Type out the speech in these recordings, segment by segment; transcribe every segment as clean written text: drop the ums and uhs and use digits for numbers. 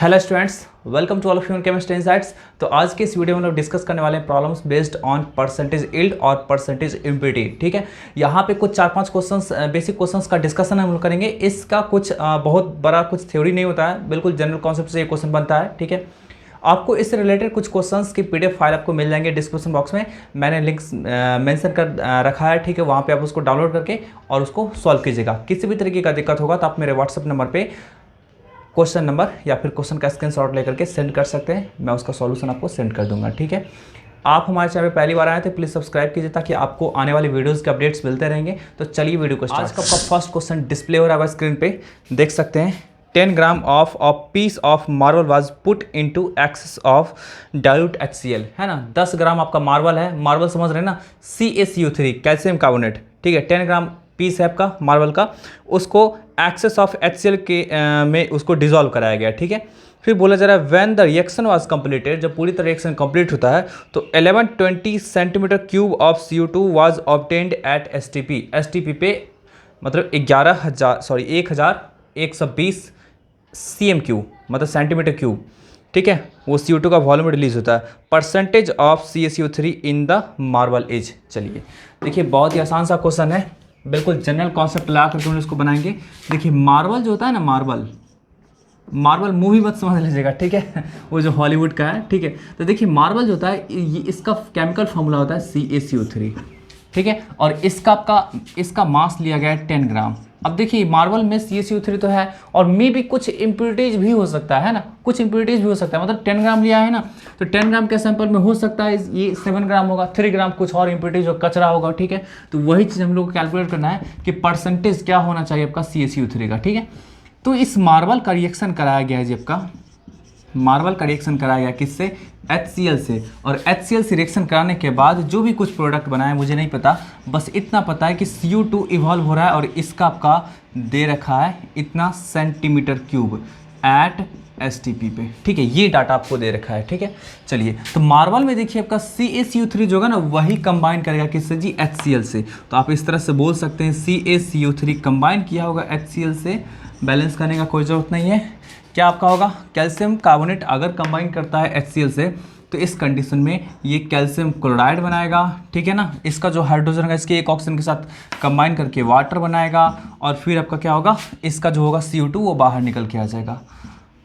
Hello students, welcome to all of you in chemistry insights. तो आज के इस वीडियो में लोग डिस्कस करने वाले हैं problems based on percentage yield और परसेंटेज इम्प्योरिटी। ठीक है, यहाँ पे कुछ 4-5 क्वेश्चंस, बेसिक क्वेश्चंस का डिस्कशन हम लोग करेंगे। इसका कुछ बहुत बड़ा कुछ थ्योरी नहीं होता है, बिल्कुल जनरल कॉन्सेप्ट से ये क्वेश्चन बनता है। ठीक है, आपको इससे रिलेटेड कुछ क्वेश्चंस की पीडीएफ फाइल आपको मिल जाएंगे डिस्क्रिप्शन बॉक्स में। मैंने लिंक्स मेंशन कर रखा है। ठीक है, वहाँ पे आप उसको डाउनलोड करके और उसको सॉल्व कीजिएगा। किसी भी तरीके का दिक्कत होगा तो आप मेरे व्हाट्सअप नंबर पे क्वेश्चन नंबर या फिर क्वेश्चन का स्क्रीनशॉट लेकर के सेंड कर सकते हैं, मैं उसका सॉल्यूशन आपको सेंड कर दूंगा। ठीक है, आप हमारे चैनल पे पहली बार आए थे प्लीज़ सब्सक्राइब कीजिए ताकि आपको आने वाली वीडियोस के अपडेट्स मिलते रहेंगे। तो चलिए वीडियो को स्टार्ट। आज का आपका फर्स्ट क्वेश्चन डिस्प्ले हो रहा है स्क्रीन पे, देख सकते हैं। 10 gram of piece of marble was put into excess of dilute HCl, है ना। 10 ग्राम आपका मार्बल है, मार्बल समझ रहे हैं ना, CaCO3 कैल्शियम कार्बोनेट। ठीक है, 10 ग्राम पीस है आपका मार्बल का, उसको एक्सेस ऑफ HCl के में उसको डिजोल्व कराया गया। ठीक है, फिर बोला जा रहा है when the reaction was completed, जब पूरी तरह रिएक्शन कंप्लीट होता है तो 1120 centimetre cube of CO2 was obtained at STP पे, मतलब 1120 cm3, मतलब सेंटीमीटर क्यूब। ठीक है, वो CO2 का वॉल्यूम रिलीज होता है। Percentage of CaCO3 in the marble is. चलिए देखिए, बहुत ही आसान सा क्वेश्चन है, बिल्कुल जनरल कॉन्सेप्ट ला करके इसको बनाएंगे। देखिए मार्बल जो होता है ना, मार्बल मूवी मत समझ लीजिएगा। ठीक है, वो जो हॉलीवुड का है। ठीक है, तो देखिए मार्बल जो होता है ये इसका केमिकल फॉर्मूला होता है CaCO3। ठीक है, और इसका मास लिया गया है 10 ग्राम। अब देखिए मार्बल में CaCO3 तो है और मे भी कुछ इम्प्योरिटीज भी हो सकता है ना, कुछ इम्प्योरिटीज भी हो सकता है। मतलब 10 ग्राम लिया है ना, तो 10 ग्राम के सैंपल में हो सकता है ये 7 ग्राम होगा, 3 ग्राम कुछ और इम्प्योरिटीज और कचरा होगा। ठीक है, तो वही चीज़ हम लोग को कैलकुलेट करना है कि परसेंटेज क्या होना चाहिए आपका CaCO3 का। ठीक है, तो इस मार्बल का रिएक्शन कराया गया है जी, आपका मार्बल का रिएक्शन कराया गया किससे, HCl से। और HCl से रिएक्शन कराने के बाद जो भी कुछ प्रोडक्ट बना है मुझे नहीं पता, बस इतना पता है कि CO2 इवॉल्व हो रहा है और इसका आपका दे रखा है इतना सेंटीमीटर क्यूब एट STP पे। ठीक है, ये डाटा आपको दे रखा है। ठीक है, चलिए तो मार्बल में देखिए आपका CaCO3 जो होगा ना, वही कंबाइन करेगा किससे जी, HCl से। तो आप इस तरह से बोल सकते हैं CaCO3 कंबाइन किया होगा HCl से। बैलेंस करने का कोई ज़रूरत नहीं है। क्या आपका होगा, कैल्शियम कार्बोनेट अगर कंबाइन करता है HCl से तो इस कंडीशन में ये कैल्शियम क्लोराइड बनाएगा। ठीक है ना, इसका जो हाइड्रोजन है इसके एक ऑक्सीजन के साथ कंबाइन करके वाटर बनाएगा और फिर आपका क्या होगा, इसका जो होगा CO2 वो बाहर निकल के आ जाएगा।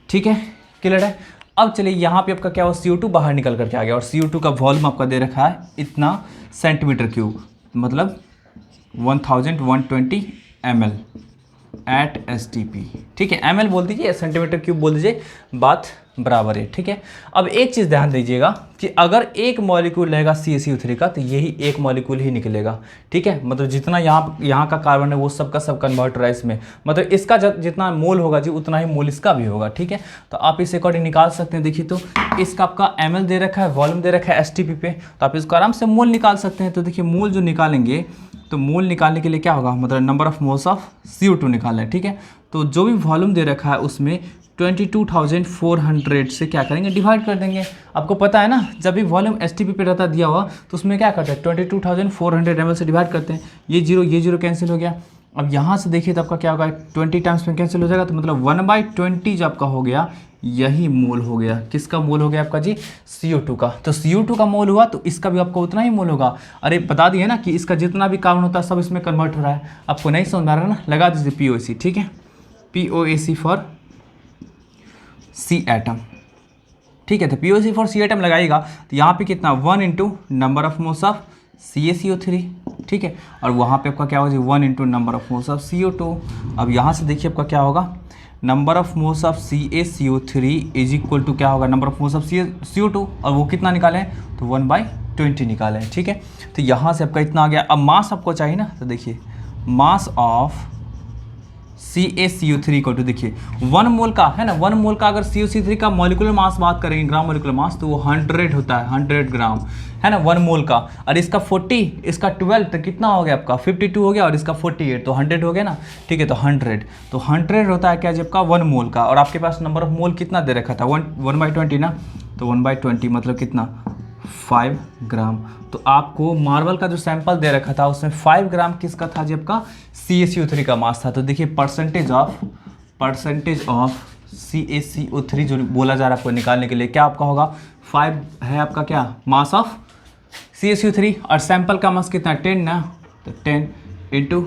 ठीक है, क्लियर है। अब चलिए यहाँ पे आपका क्या हुआ, CO2 बाहर निकल करके आ गया और CO2 का वॉल्यूम आपका दे रखा है इतना सेंटीमीटर क्यूब, मतलब 1120 ml एट STP। ठीक है, ml बोल दीजिए, सेंटीमीटर क्यूब बोल दीजिए, बात बराबर है। ठीक है, अब एक चीज़ ध्यान दीजिएगा कि अगर एक मॉलिक्यूल रहेगा CaCO3 का तो यही एक मॉलिक्यूल ही निकलेगा। ठीक है, मतलब जितना यहाँ का कार्बन है वो सब का सब कन्वर्ट हो रहा है इसमें, मतलब इसका जितना मोल होगा जी उतना ही मोल इसका भी होगा। ठीक है, तो आप इस अकॉर्डिंग निकाल सकते हैं। देखिए तो इसका आपका ml दे रखा है, वॉल्यूम दे रखा है STP पे, तो आप इसको आराम से मोल निकाल सकते हैं। तो देखिए मोल जो निकालेंगे तो मोल निकालने के लिए क्या होगा, मतलब number of moles of CO2 निकालना है। ठीक है, तो जो भी वॉल्यूम दे रखा है उसमें 22,400 से क्या करेंगे, डिवाइड कर देंगे। आपको पता है ना, जब भी वॉल्यूम STP पे रहता दिया हुआ तो उसमें क्या करते हैं, 22,400 ml से डिवाइड करते हैं। ये जीरो कैंसिल हो गया। अब यहाँ से देखिए तो आपका क्या होगा, 20 टाइम्स में कैंसिल हो जाएगा, तो मतलब 1/20 जो आपका हो गया यही मोल हो गया। किसका मोल हो गया आपका जी, CO2 का। तो CO2 का मोल हुआ तो इसका भी आपको उतना ही मोल होगा। अरे बता दिए ना कि इसका जितना भी कार्बन होता है सब इसमें कन्वर्ट हो रहा है। आपको नहीं समझ आ रहा है ना, लगा दीजिए POC। ठीक है, POC फॉर C एटम। ठीक है, तो POC फॉर C एटम लगाइएगा तो यहाँ पे कितना, 1 into number of moles of CaCO3। ठीक है, और वहाँ पे आपका क्या होगा जी, 1 into number of moles of CO2। अब यहाँ से देखिए आपका क्या होगा, number of moles of CaCO3 is equal to क्या होगा, number of moles of CO2, और वो कितना निकालें तो 1/20 निकालें। ठीक है, तो यहाँ से आपका इतना आ गया। अब मास आपको चाहिए ना, तो देखिए मास ऑफ CaCO3 को, तो देखिए 1 मोल का है ना, 1 मोल का अगर CaCO3 का मॉलिक्यूलर मास बात करेंगे, ग्राम मॉलिक्यूलर मास, तो वो 100 होता है, 100 ग्राम है ना 1 मोल का। और इसका 40, इसका 12, तो कितना हो गया आपका 52 हो गया, और इसका 48 तो 100 हो गया ना। ठीक है, तो 100 होता है क्या जब का 1 मोल का, और आपके पास नंबर ऑफ मोल कितना दे रखा था, 1/20 ना, तो 1/20 मतलब कितना, 5 ग्राम। तो आपको मार्बल का जो सैंपल दे रखा था उसमें 5 ग्राम किसका था जी, आपका CaCO3 का मास था। तो देखिए परसेंटेज ऑफ CaCO3 जो बोला जा रहा है आपको निकालने के लिए, क्या आपका होगा 5 है आपका क्या मास ऑफ CaCO3 और सैंपल का मास कितना 10 ना, तो 10 इंटू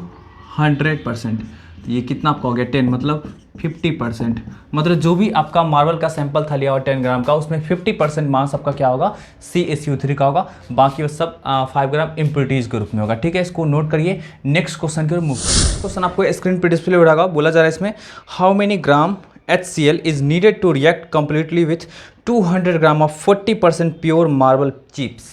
100%, तो ये कितना आपका हो गया 10 मतलब 50%। मतलब जो भी आपका मार्बल का सैंपल था लिया हुआ 10 ग्राम का, उसमें 50% मास आपका क्या होगा CaCO3 का होगा, बाकी वो सब 5 ग्राम इम्प्योरिटीज के रूप में होगा। ठीक है, इसको नोट करिए। नेक्स्ट क्वेश्चन की ओर मूव। क्वेश्चन आपको स्क्रीन पे डिस्प्ले हो रहा, बोला जा रहा है इसमें how many gram HCl is needed to react completely with 200 gram of 40% pure marble chips.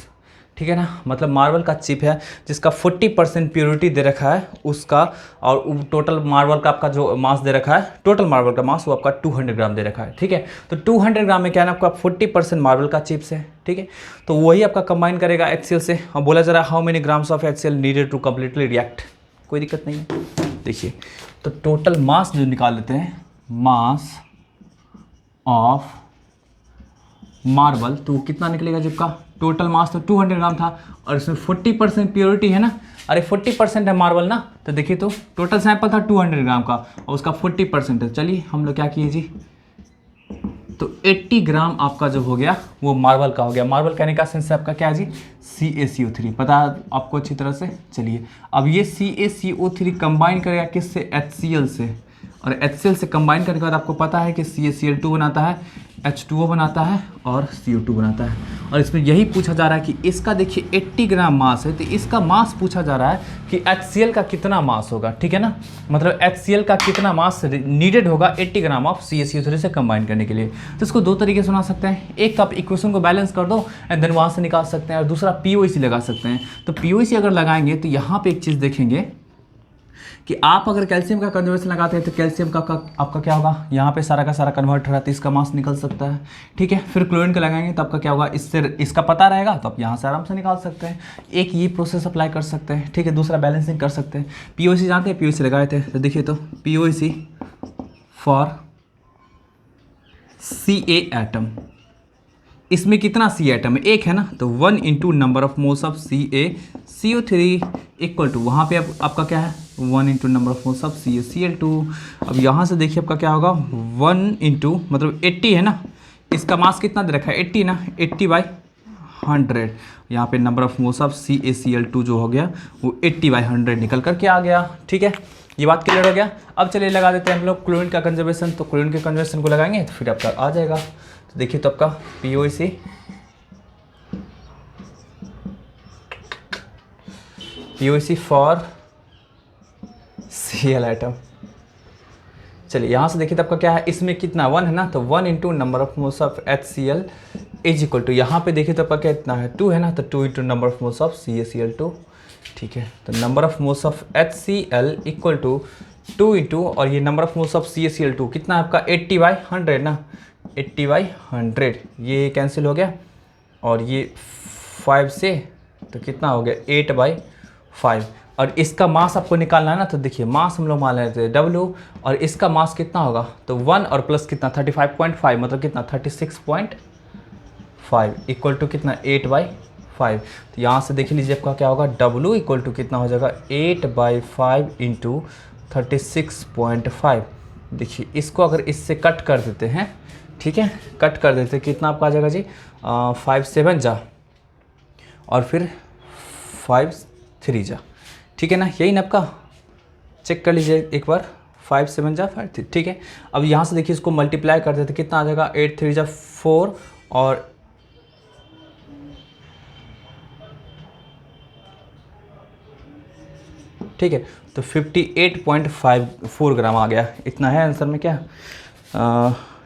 ठीक है ना, मतलब मार्बल का चिप है जिसका 40% प्योरिटी दे रखा है उसका, और टोटल मार्बल का आपका जो मास दे रखा है, टोटल मार्बल का मास वो आपका 200 ग्राम दे रखा है। ठीक है, तो 200 ग्राम में क्या है ना आपका 40% मार्बल का चिप्स है। ठीक है, तो वही आपका कंबाइन करेगा HCl से, और बोला जा रहा है how many grams of HCl needed to completely react. कोई दिक्कत नहीं है। देखिए, तो टोटल मास जो निकाल लेते हैं, मास ऑफ मार्बल, तो कितना निकलेगा जब का टोटल मास तो 200 ग्राम था और इसमें 40% प्योरिटी है ना, अरे 40% है मार्बल ना, तो देखिए तो टोटल सैंपल था 200 ग्राम का और उसका 40% है। चलिए हम लोग क्या किए जी, तो 80 ग्राम आपका जो हो गया वो मार्बल का हो गया। मार्बल कहने का सेंस है आपका क्या जी CaCO3, पता आपको अच्छी तरह से। चलिए अब ये CaCO3 कंबाइन करेगा किससे, HCl से, और HCl से कंबाइन करने के बाद आपको पता है कि CaCl2 बनाता है, H2O बनाता है और CO2 बनाता है। और इसमें यही पूछा जा रहा है कि इसका देखिए 80 ग्राम मास है, तो इसका मास पूछा जा रहा है कि HCl का कितना मास होगा। ठीक है ना, मतलब HCl का कितना मास नीडेड होगा 80 ग्राम ऑफ CaCO3 से कंबाइन करने के लिए। तो इसको दो तरीके से बना सकते हैं, एक आप इक्वेशन को बैलेंस कर दो एंड देन वहाँ से निकाल सकते हैं, और दूसरा POC लगा सकते हैं। तो POC अगर लगाएंगे तो यहाँ पे एक चीज़ देखेंगे कि आप अगर कैल्शियम का कन्वर्जन लगाते हैं तो कैल्शियम का आपका क्या होगा, यहाँ पे सारा का सारा कन्वर्ट हो रहा है तो इसका मास निकल सकता है। ठीक है, फिर क्लोरीन का लगाएंगे तो आपका क्या होगा, इससे इसका पता रहेगा तो आप यहाँ से आराम से निकाल सकते हैं। एक ये प्रोसेस अप्लाई कर सकते हैं। ठीक है, दूसरा बैलेंसिंग कर सकते हैं। POC जानते हैं, POC लगाए थे तो देखिए, तो POC फॉर Ca एटम, इसमें कितना C एटम है, एक है ना, तो 1 into number of moles of CaCO3 equal to, वहाँ पे आपका क्या है 1 into number of moles of CaCl2। अब यहाँ से देखिए आपका क्या होगा 1 इंटू मतलब 80 है ना, इसका मास कितना दे रखा है 80 ना, 80/100। यहाँ पे number of moles of CaCl2 जो हो गया वो 80/100 निकल करके आ गया। ठीक है, ये बात क्लियर हो गया। अब चलिए लगा देते हैं हम लोग क्लोरीन का कंजर्वेशन, तो क्लोरीन के कंजर्वेशन को लगाएंगे तो फिर आपका आ जाएगा। तो देखिए, तो आपका POC फॉर Cl आइटम। चलिए यहाँ से देखिए तो आपका क्या है, इसमें कितना 1 है ना, तो 1 into number of moles of HCl is equal to, यहाँ पे देखिए तो आपका क्या इतना है 2 है ना, तो 2 into number of moles of CaCl2। ठीक है, तो number of moles of HCl equal to 2 into, और ये number of moles of CaCl2 कितना है आपका 80/100 ना, 80/100 ये कैंसिल हो गया, और ये 5 से तो कितना हो गया 8/5, और इसका मास आपको निकालना है ना, तो देखिए मास हम लोग मान रहे थे W, और इसका मास कितना होगा, तो 1 और प्लस कितना 35.5 मतलब कितना 36.5 इक्वल टू कितना 8/5। तो यहाँ से देख लीजिए आपका क्या होगा W इक्वल टू कितना हो जाएगा 8/5 इंटू 36.5। देखिए इसको अगर इससे कट कर देते हैं, ठीक है, कट कर देते कितना आपका आ जाएगा जी 5 7 जा और फिर 5 3 जा। ठीक है ना, यही ना आपका, चेक कर लीजिए एक बार 5 7 जा 5 3। ठीक है, अब यहाँ से देखिए इसको मल्टीप्लाई कर देते कितना आ जाएगा 8 3 जा 4 और ठीक है, तो 58.54 ग्राम आ गया। इतना है आंसर में क्या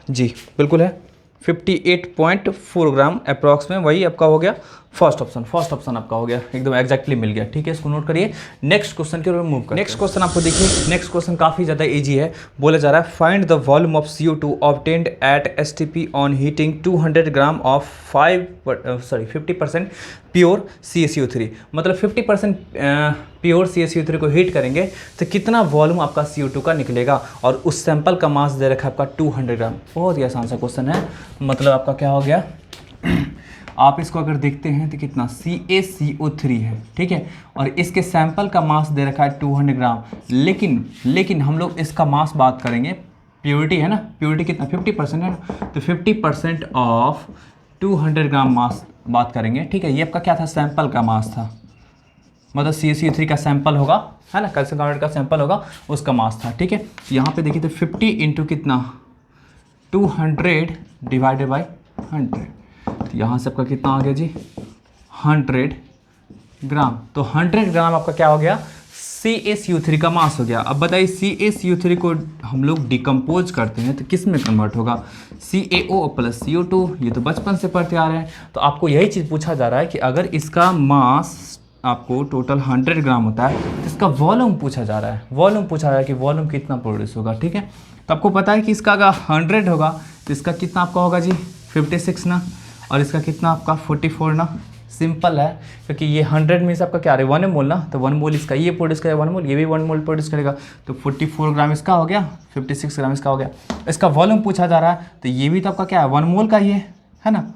जी बिल्कुल है 58.4 ग्राम अप्रॉक्स में, वही आपका हो गया फर्स्ट ऑप्शन आपका हो गया, एकदम एग्जैक्टली मिल गया। ठीक है, इसको नोट करिए। नेक्स्ट क्वेश्चन के ओर मूव करते हैं। नेक्स्ट क्वेश्चन आपको देखिए, नेक्स्ट क्वेश्चन काफ़ी ज़्यादा इजी है। बोला जा रहा है find the volume of CO2 obtained at STP on heating 200 gram of 50% pure CaCO3। मतलब 50% प्योर CaCO3 को हीट करेंगे तो कितना वॉल्यूम आपका CO2 का निकलेगा, और उस सैंपल का मास दे रखा है आपका 200 ग्राम। बहुत ही आसान सा क्वेश्चन है। मतलब आपका क्या हो गया आप इसको अगर देखते हैं तो कितना CaCO3 है, ठीक है, और इसके सैंपल का मास दे रखा है 200 ग्राम, लेकिन हम लोग इसका मास बात करेंगे प्योरिटी है ना, प्योरिटी कितना 50% है ना, तो 50% ऑफ 200 ग्राम मास बात करेंगे, ठीक है। ये आपका क्या था, सैंपल का मास था, मतलब CaCO3 का सैंपल होगा, है ना, कैल्शियम कार्बोनेट का सैंपल होगा, उसका मास था, ठीक है। यहाँ पे देखिए तो 50 इंटू कितना 200 डिवाइडेड बाई 100, तो यहाँ से आपका कितना आ गया जी 100 ग्राम। तो 100 ग्राम आपका क्या हो गया, CaCO3 का मास हो गया। अब बताइए CaCO3 को हम लोग डिकम्पोज करते हैं तो किस में कन्वर्ट होगा, CaO प्लस CO2, ये तो बचपन से पढ़ते आ रहे हैं। तो आपको यही चीज़ पूछा जा रहा है कि अगर इसका मास आपको टोटल 100 ग्राम होता है तो इसका वॉल्यूम पूछा जा रहा है, वॉल्यूम पूछा जा रहा है कि वॉल्यूम कितना प्रोड्यूस होगा, ठीक है। तो आपको पता है कि इसका अगर 100 होगा तो इसका कितना आपका होगा जी 56 ना, और इसका कितना आपका 44 ना। सिंपल है, क्योंकि ये 100 में से आपका क्या आ रहा है 1 मोल ना, तो 1 मोल इसका ये प्रोड्यूस करेगा 1 मोल, ये भी 1 मोल प्रोड्यूस करेगा, तो 44 ग्राम इसका हो गया, 56 ग्राम इसका हो गया। इसका वॉल्यूम पूछा जा रहा है तो ये भी तो आपका क्या है 1 मोल का ही है ना,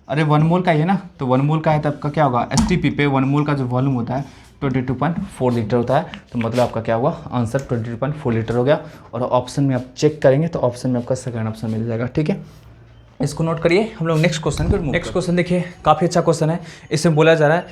अरे 1 मोल का ही है ना, तो 1 मोल का है तो आपका क्या होगा STP पे 1 मोल का जो वॉल्यूम होता है 22.4 लीटर होता है। तो मतलब आपका क्या हुआ आंसर 22.4 लीटर हो गया। और ऑप्शन में आप चेक करेंगे तो ऑप्शन में आपका सेकंड ऑप्शन मिल जाएगा, ठीक है। इसको नोट करिए, हम लोग नेक्स्ट क्वेश्चन पर नेक्स्ट क्वेश्चन देखिए, काफ़ी अच्छा क्वेश्चन है। इसमें बोला जा रहा है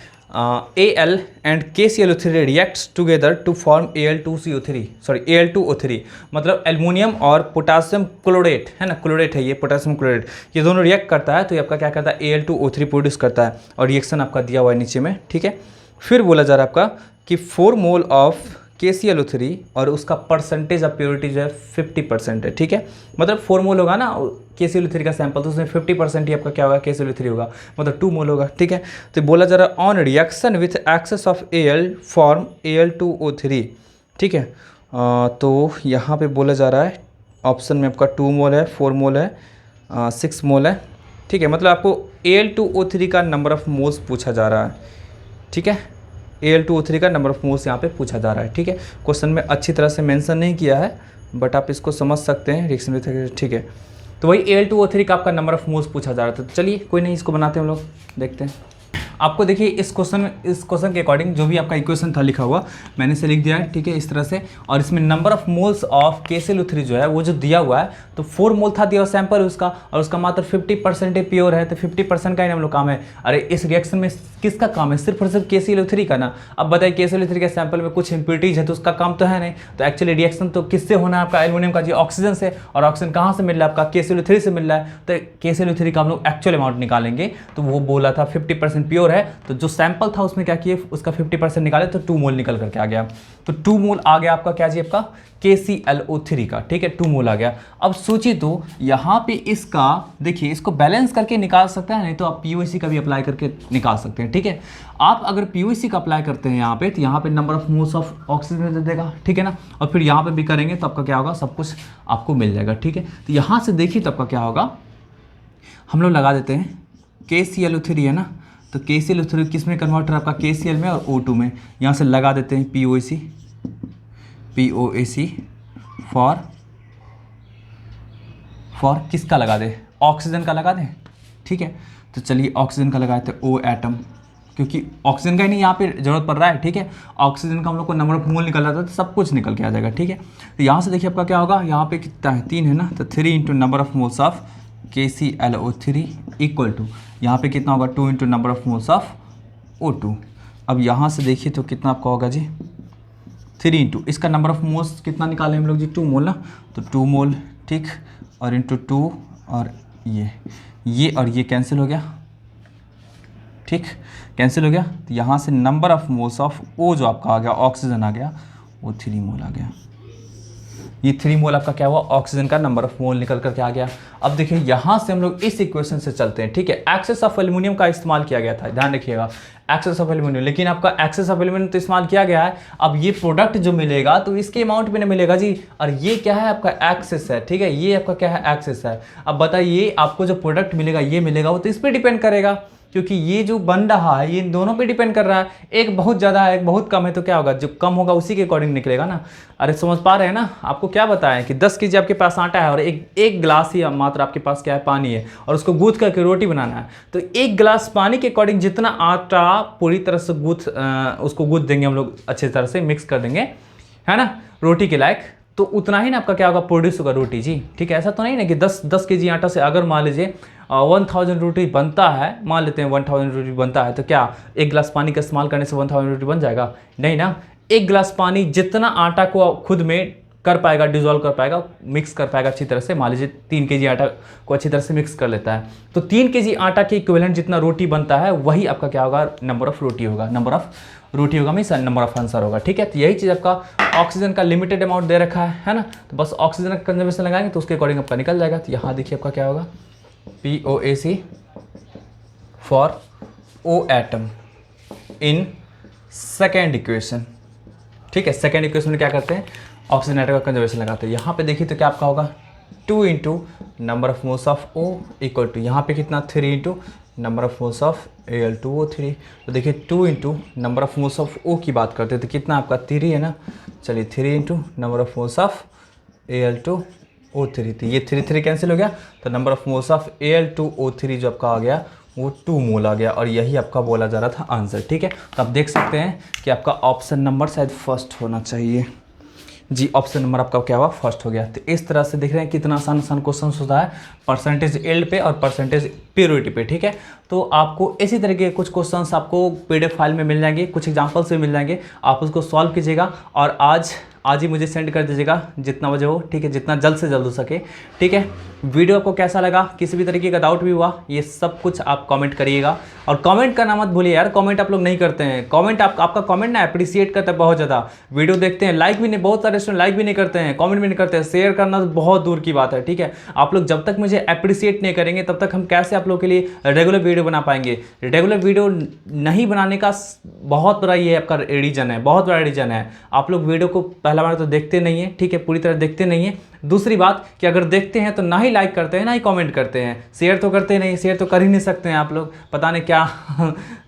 Al and KClO3 reacts together to form Al2CO3, मतलब एल्युमिनियम और पोटासियम क्लोरेट है ना, क्लोरेट है ये, पोटासियम क्लोरेट, ये दोनों रिएक्ट करता है तो ये आपका क्या करता है Al2O3 प्रोड्यूस करता है, और रिएक्शन आपका दिया हुआ है नीचे में, ठीक है। फिर बोला जा रहा है आपका कि 4 मोल ऑफ KClO3 और उसका परसेंटेज ऑफ प्योरिटी जो है 50% है, ठीक है। मतलब 4 मोल होगा ना KClO3 का सैंपल, तो उसमें 50% ही आपका क्या होगा KClO3 होगा, मतलब 2 मोल होगा, ठीक है। तो बोला जा रहा है on reaction with access of Al form Al2O3, ठीक है। तो यहाँ पे बोला जा रहा है ऑप्शन में आपका 2 मोल है, 4 मोल है, 6 मोल है, ठीक है। मतलब आपको Al2O3 का नंबर ऑफ मोल्स पूछा जा रहा है, ठीक है। Al2O3 का नंबर ऑफ मोल्स यहाँ पे पूछा जा रहा है, ठीक है। क्वेश्चन में अच्छी तरह से मेंशन नहीं किया है बट आप इसको समझ सकते हैं रिएक्शन विथ, ठीक है। तो वही Al2O3 का आपका नंबर ऑफ मोल्स पूछा जा रहा था। तो चलिए कोई नहीं, इसको बनाते हैं हम लोग, देखते हैं। आपको देखिए इस क्वेश्चन के अकॉर्डिंग जो भी आपका इक्वेशन था लिखा हुआ मैंने से लिख दिया है, ठीक है, इस तरह से। और इसमें number of moles of KClO3 जो है वो जो दिया हुआ है तो 4 मोल था दिया हुआ सैंपल उसका, और उसका मात्र 50% प्योर है, तो 50% का ही हम लोग काम है। अरे इस रिएक्शन में किसका काम है, सिर्फ और सिर्फ KClO3 का ना। अब बताइए KClO3 के सैंपल में कुछ इंप्योरिटीज है तो उसका काम तो है नहीं, तो एक्चुअली रिएक्शन तो किससे होना है आपका एल्युमिनियम का जी ऑक्सीजन से, और ऑक्सीजन कहाँ से मिल रहा है आपका KClO3 से मिल रहा है। तो KClO3 का हम लोग एक्चुअल अमाउंट निकालेंगे, तो वो बोला था 50% प्योर है, तो जो सैंपल था उसमें क्या किए उसका 50% निकाले तो 2 मोल निकल करके आ गया। तो 2 मोल आ गया आपका क्या जी आपका KClO3 का, ठीक है, 2 मोल आ गया। अब सोचिए तो यहाँ पे इसका देखिए, इसको बैलेंस करके निकाल सकते हैं, नहीं तो आप POC का भी अप्लाई करके निकाल सकते हैं, ठीक है। आप अगर POC का अप्लाई करते हैं यहाँ पे तो यहाँ पे number of moles of oxygen दे देगा, ठीक है ना, और फिर यहाँ पे भी करेंगे तो आपका क्या होगा सब कुछ आपको मिल जाएगा, ठीक है। तो यहाँ से देखिए तो आपका क्या होगा, हम लोग लगा देते हैं KClO3 है ना, तो KClO3 किस में कन्वर्टर आपका KCl में और O2 में, यहाँ से लगा देते हैं POAC फॉर किसका लगा दे, ऑक्सीजन का लगा दें, ठीक है। तो चलिए ऑक्सीजन का लगाते हैं O एटम, क्योंकि ऑक्सीजन का ही नहीं यहाँ पे जरूरत पड़ रहा है, ठीक है। ऑक्सीजन का हम लोग को नंबर ऑफ मोल निकल रहा था तो सब कुछ निकल के आ जाएगा, ठीक है। तो यहाँ से देखिए आपका क्या होगा, यहाँ पे कितना है 3 है ना, तो 3 into number of moles of KClO3 equal to यहाँ पे कितना होगा 2 into number of moles of O2। अब यहाँ से देखिए तो कितना आपका होगा जी 3 इंटू इसका नंबर ऑफ मोल्स कितना निकाले हम लोग जी 2 मोल ना, तो 2 मोल, ठीक, और इंटू 2 और ये और ये कैंसिल हो गया, ठीक, कैंसिल हो गया। तो यहाँ से number of moles of O जो आपका आ गया ऑक्सीजन आ गया वो 3 मोल आ गया। ये 3 मोल आपका क्या हुआ ऑक्सीजन का नंबर ऑफ मोल निकल करके आ गया। अब देखिए यहाँ से हम लोग इस इक्वेशन से चलते हैं, ठीक है। एक्सेस ऑफ एल्युमिनियम का इस्तेमाल किया गया था, ध्यान रखिएगा, एक्सेस ऑफ एल्युमिनियम, लेकिन आपका एक्सेस ऑफ एल्युमिनियम तो इस्तेमाल किया गया है। अब ये प्रोडक्ट जो मिलेगा तो इसके अमाउंट में नहीं मिलेगा जी, और ये क्या है आपका एक्सेस है, ठीक है, ये आपका क्या है एक्सेस है। अब बताइए आपको जो प्रोडक्ट मिलेगा ये मिलेगा, वो तो इस पर डिपेंड करेगा, क्योंकि ये जो बन रहा है ये इन दोनों पे डिपेंड कर रहा है। एक बहुत ज़्यादा है एक बहुत कम है, तो क्या होगा जो कम होगा उसी के अकॉर्डिंग निकलेगा ना। अरे समझ पा रहे हैं ना, आपको क्या बताएं कि 10 केजी आपके पास आटा है और एक गिलास ही मात्र आपके पास क्या है पानी है, और उसको गूंथ करके रोटी बनाना है, तो 1 गिलास पानी के अकॉर्डिंग जितना आटा पूरी तरह से उसको गूंथ देंगे हम लोग, अच्छी तरह से मिक्स कर देंगे, है ना, रोटी के लायक, तो उतना ही ना आपका क्या होगा, प्रोड्यूस होगा रोटी जी। ठीक है, ऐसा तो नहीं ना कि 10 केजी आटा से अगर मान लीजिए 1000 रोटी बनता है, मान लेते हैं 1000 रोटी बनता है, तो क्या एक गिलास पानी का इस्तेमाल करने से 1000 रोटी बन जाएगा? नहीं ना। एक गिलास पानी जितना आटा को खुद में कर पाएगा, डिजोल्व कर पाएगा, मिक्स कर पाएगा अच्छी तरह से, मान लीजिए 3 केजी आटा को अच्छी तरह से मिक्स कर लेता है, तो 3 केजी आटा के इक्विवेलेंट जितना रोटी बनता है वही आपका क्या होगा, नंबर ऑफ रोटी होगा। नंबर ऑफ रोटी होगा मीन्स नंबर ऑफ आंसर होगा। ठीक है, तो यही चीज़ आपका ऑक्सीजन का लिमिटेड अमाउंट दे रखा है ना, तो बस ऑक्सीजन का कंजर्वेशन लगाएंगे तो उसके अकॉर्डिंग आपका निकल जाएगा। तो यहाँ देखिए आपका क्या होगा, POAC for O atom in second equation. ठीक है, सेकेंड इक्वेशन में क्या करते हैं, ऑक्सीजन एटम का कंजर्वेशन लगाते हैं। यहाँ पे देखिए तो क्या आपका होगा 2 into number of moles of O equal to यहाँ पे कितना 3 into number of moles of Al2O3। तो देखिए 2 into number of moles of O की बात करते हैं तो कितना आपका 3 है ना, चलिए 3 into number of moles of Al2O3, तो ये 3 कैंसिल हो गया, तो number of moles of Al2O3 जो आपका आ गया वो 2 मोल आ गया, और यही आपका बोला जा रहा था आंसर। ठीक है, तो आप देख सकते हैं कि आपका ऑप्शन नंबर शायद फर्स्ट होना चाहिए जी। ऑप्शन नंबर आपका क्या हुआ, फर्स्ट हो गया। तो इस तरह से देख रहे हैं कितना आसान आसान क्वेश्चन होता है परसेंटेज एल्ड पे और परसेंटेज प्योरिटी पे। ठीक है, तो आपको इसी तरह के कुछ क्वेश्चंस आपको PDF फाइल में मिल जाएंगे, कुछ एग्जांपल्स भी मिल जाएंगे, आप उसको सॉल्व कीजिएगा और आज ही मुझे सेंड कर दीजिएगा जितना बजे हो। ठीक है, जितना जल्द से जल्द हो सके। ठीक है, वीडियो आपको कैसा लगा, किसी भी तरीके का डाउट भी हुआ, ये सब कुछ आप कमेंट करिएगा, और कमेंट करना मत भूलिए यार, कमेंट आप लोग नहीं करते हैं। कमेंट आपका कमेंट ना अप्रिशिएट करता है बहुत ज़्यादा, वीडियो देखते हैं लाइक भी नहीं, बहुत सारे स्टूडेंट लाइक भी नहीं करते हैं, कमेंट भी नहीं करते हैं, शेयर करना तो बहुत दूर की बात है। ठीक है, आप लोग जब तक मुझे अप्रिशिएट नहीं करेंगे तब तक हम कैसे आप लोग के लिए रेगुलर वीडियो बना पाएंगे। रेगुलर वीडियो नहीं बनाने का बहुत बड़ा ये आपका रीजन है, बहुत बड़ा रीजन है, आप लोग वीडियो को पहला बार तो देखते नहीं है। ठीक है, पूरी तरह देखते नहीं है। दूसरी बात कि अगर देखते हैं तो ना ही लाइक करते हैं ना ही कमेंट करते हैं, शेयर तो करते नहीं, शेयर तो कर ही नहीं सकते हैं आप लोग, पता नहीं क्या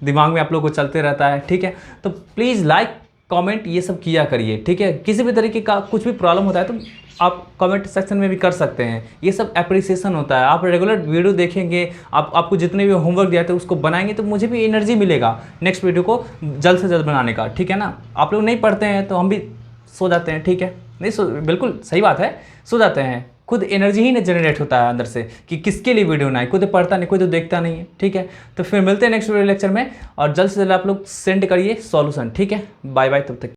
दिमाग में आप लोग को चलते रहता है। ठीक है, तो प्लीज़ लाइक कमेंट ये सब किया करिए। ठीक है, किसी भी तरीके का कुछ भी प्रॉब्लम होता है तो आप कमेंट सेक्शन में भी कर सकते हैं, ये सब अप्रिसिएशन होता है। आप रेगुलर वीडियो देखेंगे, आपको जितने भी होमवर्क दिया थे उसको बनाएंगे तो मुझे भी एनर्जी मिलेगा नेक्स्ट वीडियो को जल्द से जल्द बनाने का। ठीक है ना, आप लोग नहीं पढ़ते हैं तो हम भी सो जाते हैं। ठीक है, नहीं बिल्कुल सही बात है, सो जाते हैं, खुद एनर्जी ही नहीं जनरेट होता है अंदर से कि किसके लिए वीडियो बनाए, खुद पढ़ता नहीं, कोई तो देखता नहीं है। ठीक है, तो फिर मिलते हैं नेक्स्ट वीडियो लेक्चर में, और जल्द से जल्द आप लोग सेंड करिए सॉल्यूशन। ठीक है, बाय बाय, तब तक।